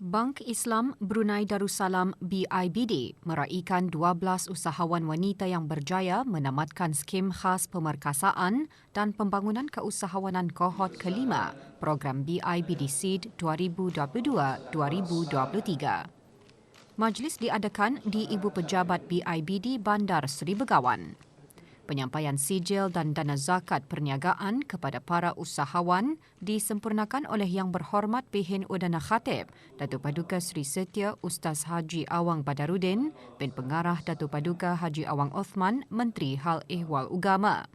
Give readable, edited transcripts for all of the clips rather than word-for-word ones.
Bank Islam Brunei Darussalam BIBD meraihkan 12 usahawan wanita yang berjaya menamatkan skim khas pemerkasaan dan pembangunan keusahawanan kohort kelima program BIBD Seed 2022-2023. Majlis diadakan di Ibu Pejabat BIBD Bandar Seri Begawan. Penyampaian sijil dan dana zakat perniagaan kepada para usahawan disempurnakan oleh Yang Berhormat Bihin Udana Khatib, Datuk Paduka Seri Setia Ustaz Haji Awang Badarudin, bin Pengarah Datuk Paduka Haji Awang Othman, Menteri Hal Ehwal Ugama.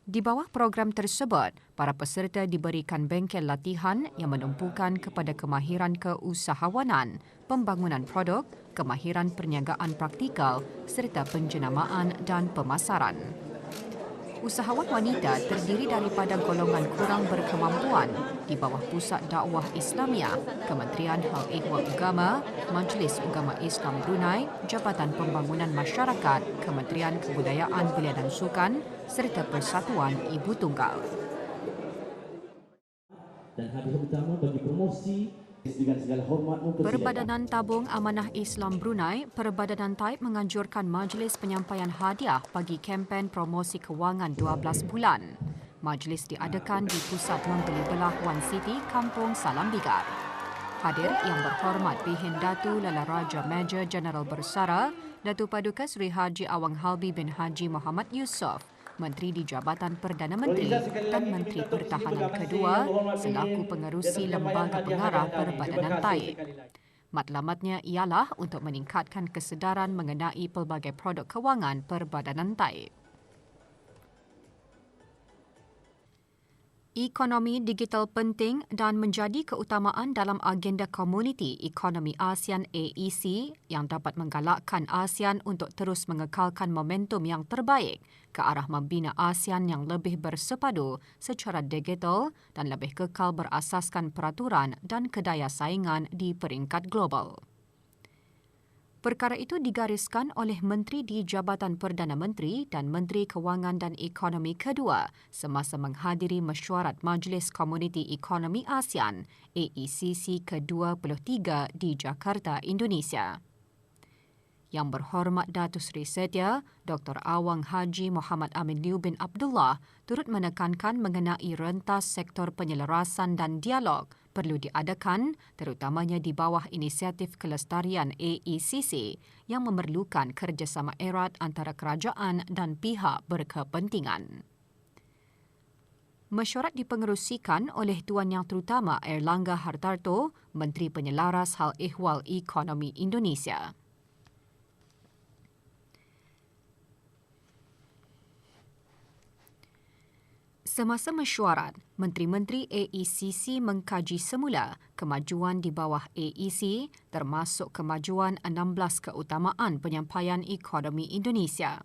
Di bawah program tersebut, para peserta diberikan bengkel latihan yang menumpukan kepada kemahiran keusahawanan, pembangunan produk, kemahiran perniagaan praktikal serta penjenamaan dan pemasaran. Usahawan wanita terdiri daripada golongan kurang berkemampuan di bawah Pusat Dakwah Islamiah, Kementerian Hal Ehwal Ugama, Majlis Ugama Islam Brunei, Jabatan Pembangunan Masyarakat, Kementerian Kebudayaan Belia dan Sukan serta Persatuan Ibu Tunggal. Dan hadiah utama bagi promosi dengan segala hormat mempersilakan. Perbadanan Tabung Amanah Islam Brunei, Perbadanan Taib menganjurkan majlis penyampaian hadiah bagi kempen promosi kewangan 12 bulan. Majlis diadakan di Pusat Membeli Belah Wan City, Kampung Salam Bigar. Hadir Yang Berhormat Bihin Datu Lala Raja Major Jeneral Bersara, Datuk Paduka Seri Haji Awang Halbi bin Haji Muhammad Yusof, Menteri di Jabatan Perdana Menteri dan Menteri Pertahanan kedua selaku pengerusi Lembaga Pengarah Perbadanan Taib. Matlamatnya ialah untuk meningkatkan kesedaran mengenai pelbagai produk kewangan Perbadanan Taib. Ekonomi digital penting dan menjadi keutamaan dalam agenda Komuniti Ekonomi ASEAN AEC yang dapat menggalakkan ASEAN untuk terus mengekalkan momentum yang terbaik ke arah membina ASEAN yang lebih bersepadu secara digital dan lebih kekal berasaskan peraturan dan kedaya saingan di peringkat global. Perkara itu digariskan oleh Menteri di Jabatan Perdana Menteri dan Menteri Kewangan dan Ekonomi kedua semasa menghadiri mesyuarat Majlis Komuniti Ekonomi ASEAN AECC ke-23 di Jakarta, Indonesia. Yang Berhormat Datuk Seri Setia, Dr. Awang Haji Muhammad Amin Liu bin Abdullah turut menekankan mengenai rentas sektor penyelarasan dan dialog perlu diadakan terutamanya di bawah inisiatif kelestarian AECC yang memerlukan kerjasama erat antara kerajaan dan pihak berkepentingan. Mesyuarat dipengerusikan oleh Tuan Yang Terutama Airlangga Hartarto, Menteri Penyelaras Hal Ehwal Ekonomi Indonesia. Semasa mesyuarat, Menteri-Menteri AECC mengkaji semula kemajuan di bawah AEC termasuk kemajuan 16 keutamaan penyampaian ekonomi Indonesia.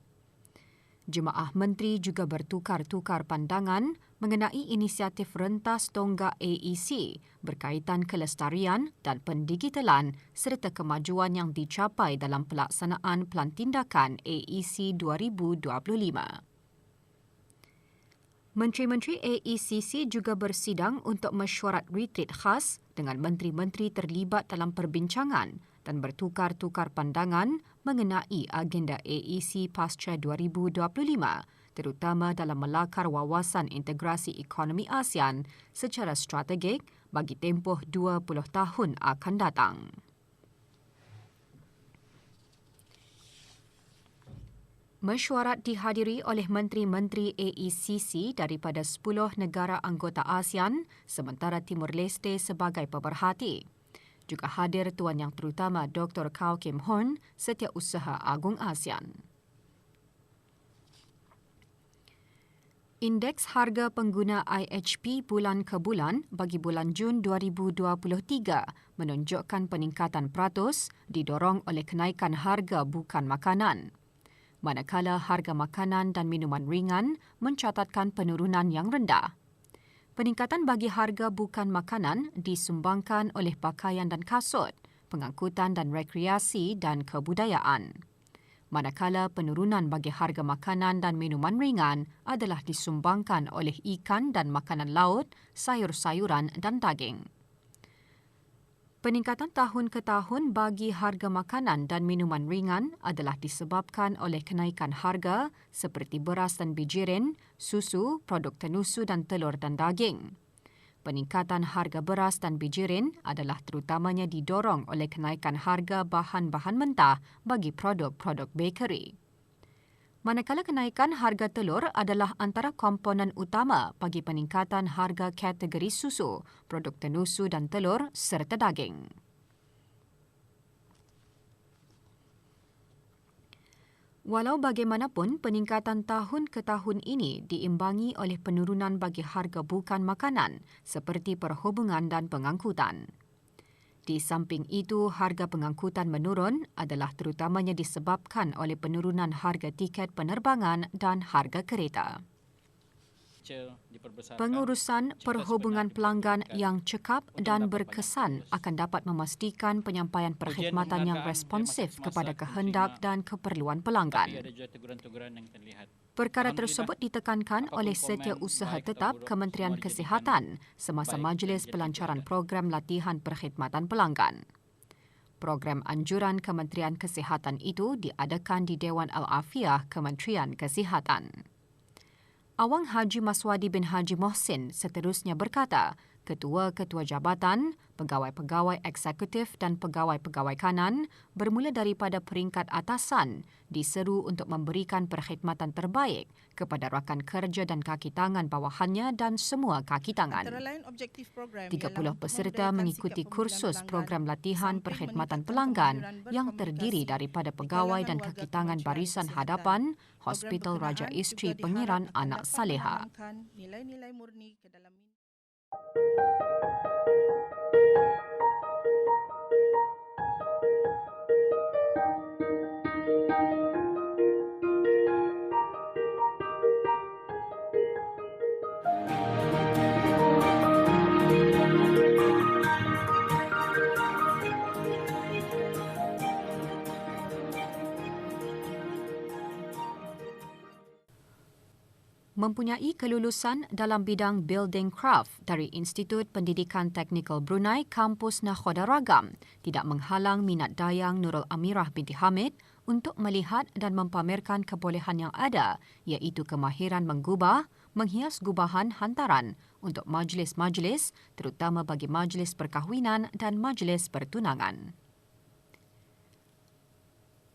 Jemaah menteri juga bertukar-tukar pandangan mengenai inisiatif rentas tonggak AEC berkaitan kelestarian dan pendigitalan serta kemajuan yang dicapai dalam pelaksanaan Pelan Tindakan AEC 2025. Menteri-Menteri AECC juga bersidang untuk mesyuarat retreat khas dengan menteri-menteri terlibat dalam perbincangan dan bertukar-tukar pandangan mengenai agenda AEC pasca 2025, terutama dalam melakar wawasan integrasi ekonomi ASEAN secara strategik bagi tempoh 20 tahun akan datang. Mesyuarat dihadiri oleh menteri-menteri AECC daripada 10 negara anggota ASEAN sementara Timur Leste sebagai pemerhati. Juga hadir Tuan Yang Terutama Dr. Kao Kim Horn, Setiausaha Agung ASEAN. Indeks harga pengguna IHP bulan ke bulan bagi bulan Jun 2023 menunjukkan peningkatan peratus didorong oleh kenaikan harga bukan makanan. Manakala harga makanan dan minuman ringan mencatatkan penurunan yang rendah. Peningkatan bagi harga bukan makanan disumbangkan oleh pakaian dan kasut, pengangkutan dan rekreasi dan kebudayaan. Manakala penurunan bagi harga makanan dan minuman ringan adalah disumbangkan oleh ikan dan makanan laut, sayur-sayuran dan daging. Peningkatan tahun ke tahun bagi harga makanan dan minuman ringan adalah disebabkan oleh kenaikan harga seperti beras dan bijirin, susu, produk tenusu dan telur dan daging. Peningkatan harga beras dan bijirin adalah terutamanya didorong oleh kenaikan harga bahan-bahan mentah bagi produk-produk bakery. Manakala kenaikan harga telur adalah antara komponen utama bagi peningkatan harga kategori susu, produk tenusu dan telur serta daging. Walau bagaimanapun, peningkatan tahun ke tahun ini diimbangi oleh penurunan bagi harga bukan makanan seperti perhubungan dan pengangkutan. Di samping itu, harga pengangkutan menurun adalah terutamanya disebabkan oleh penurunan harga tiket penerbangan dan harga kereta. Pengurusan perhubungan pelanggan yang cekap dan berkesan akan dapat memastikan penyampaian perkhidmatan yang responsif kepada kehendak dan keperluan pelanggan. Perkara tersebut ditekankan oleh Setiausaha Tetap Kementerian Kesihatan semasa majlis pelancaran program latihan perkhidmatan pelanggan. Program anjuran Kementerian Kesihatan itu diadakan di Dewan Al-Afiah Kementerian Kesihatan. Awang Haji Maswadi bin Haji Mohsin seterusnya berkata, ketua-ketua jabatan, pegawai-pegawai eksekutif dan pegawai-pegawai kanan bermula daripada peringkat atasan diseru untuk memberikan perkhidmatan terbaik kepada rakan kerja dan kaki tangan bawahannya dan semua kaki tangan. 30 peserta mengikuti kursus program latihan perkhidmatan pelanggan yang terdiri daripada pegawai dan kaki tangan barisan hadapan Hospital Raja Isteri Pengiran Anak Saleha. Mempunyai kelulusan dalam bidang building craft dari Institut Pendidikan Teknikal Brunei Kampus Nakhoda Ragam tidak menghalang minat dayang Nurul Amirah binti Hamid untuk melihat dan mempamerkan kebolehan yang ada iaitu kemahiran menggubah, menghias gubahan hantaran untuk majlis-majlis terutama bagi majlis perkahwinan dan majlis pertunangan.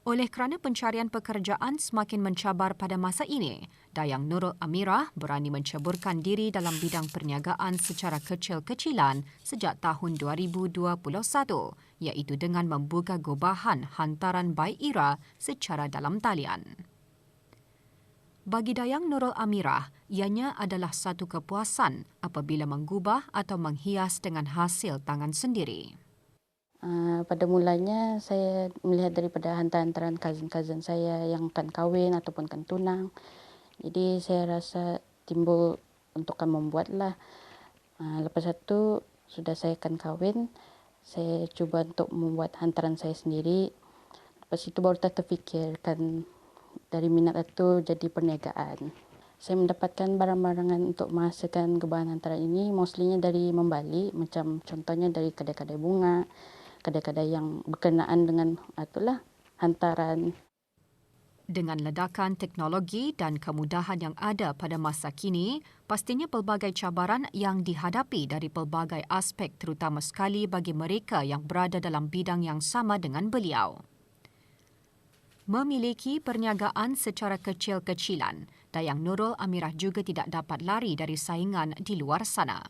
Oleh kerana pencarian pekerjaan semakin mencabar pada masa ini, Dayang Nurul Amirah berani menceburkan diri dalam bidang perniagaan secara kecil-kecilan sejak tahun 2021, iaitu dengan membuka gubahan hantaran By Ira secara dalam talian. Bagi Dayang Nurul Amirah, ianya adalah satu kepuasan apabila menggubah atau menghias dengan hasil tangan sendiri. Pada mulanya saya melihat daripada hantaran cousin-cousin saya yang akan kahwin ataupun akan tunang. Jadi saya rasa timbul untuk akan membuatlah. Lepas itu sudah saya akan kahwin, saya cuba untuk membuat hantaran saya sendiri. Lepas itu baru terfikirkan dari minat itu jadi perniagaan. Saya mendapatkan barang-barangan untuk menghasilkan gubahan hantaran ini mostlynya dari Membali, macam contohnya dari kedai-kedai bunga, kedai-kedai yang berkenaan dengan hantaran. Dengan ledakan teknologi dan kemudahan yang ada pada masa kini, pastinya pelbagai cabaran yang dihadapi dari pelbagai aspek terutama sekali bagi mereka yang berada dalam bidang yang sama dengan beliau. Memiliki perniagaan secara kecil-kecilan, Dayang Nurul Amirah juga tidak dapat lari dari saingan di luar sana.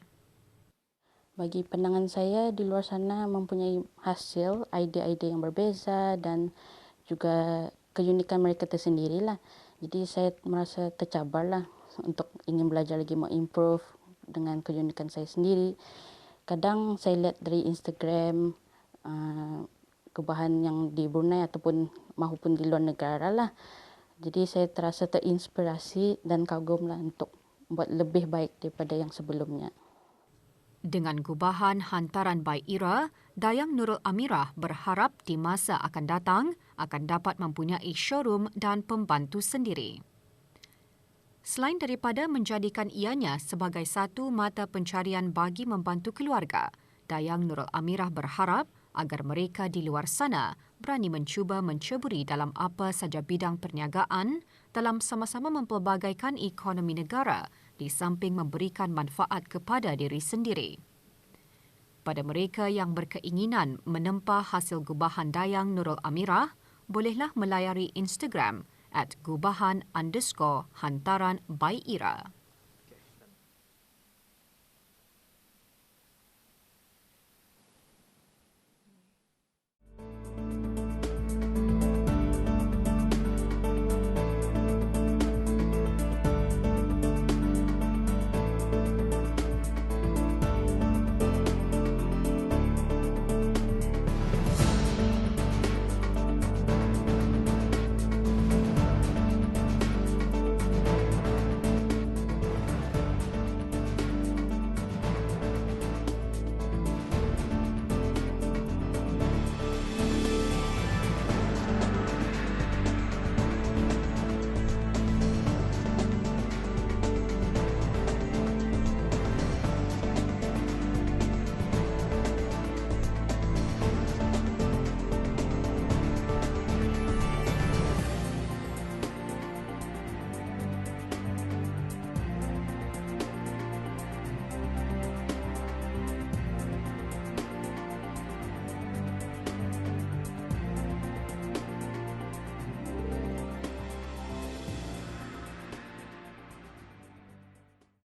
Bagi pandangan saya, di luar sana mempunyai hasil, idea-idea yang berbeza dan juga keunikan mereka tersendirilah. Jadi saya merasa tercabarlah untuk ingin belajar lagi mengimprove dengan keunikan saya sendiri. Kadang saya lihat dari Instagram gubahan yang di Brunei ataupun maupun di luar negara lah. Jadi saya terasa terinspirasi dan kagumlah untuk buat lebih baik daripada yang sebelumnya. Dengan gubahan hantaran By Ira, Dayang Nurul Amirah berharap di masa akan datang akan dapat mempunyai showroom dan pembantu sendiri. Selain daripada menjadikan ianya sebagai satu mata pencarian bagi membantu keluarga, Dayang Nurul Amirah berharap agar mereka di luar sana berani mencuba menceburi dalam apa saja bidang perniagaan dalam sama-sama mempelbagaikan ekonomi negara di samping memberikan manfaat kepada diri sendiri. Pada mereka yang berkeinginan menempa hasil gubahan Dayang Nurul Amirah, bolehlah melayari Instagram @gubahan_hantaran by Ira.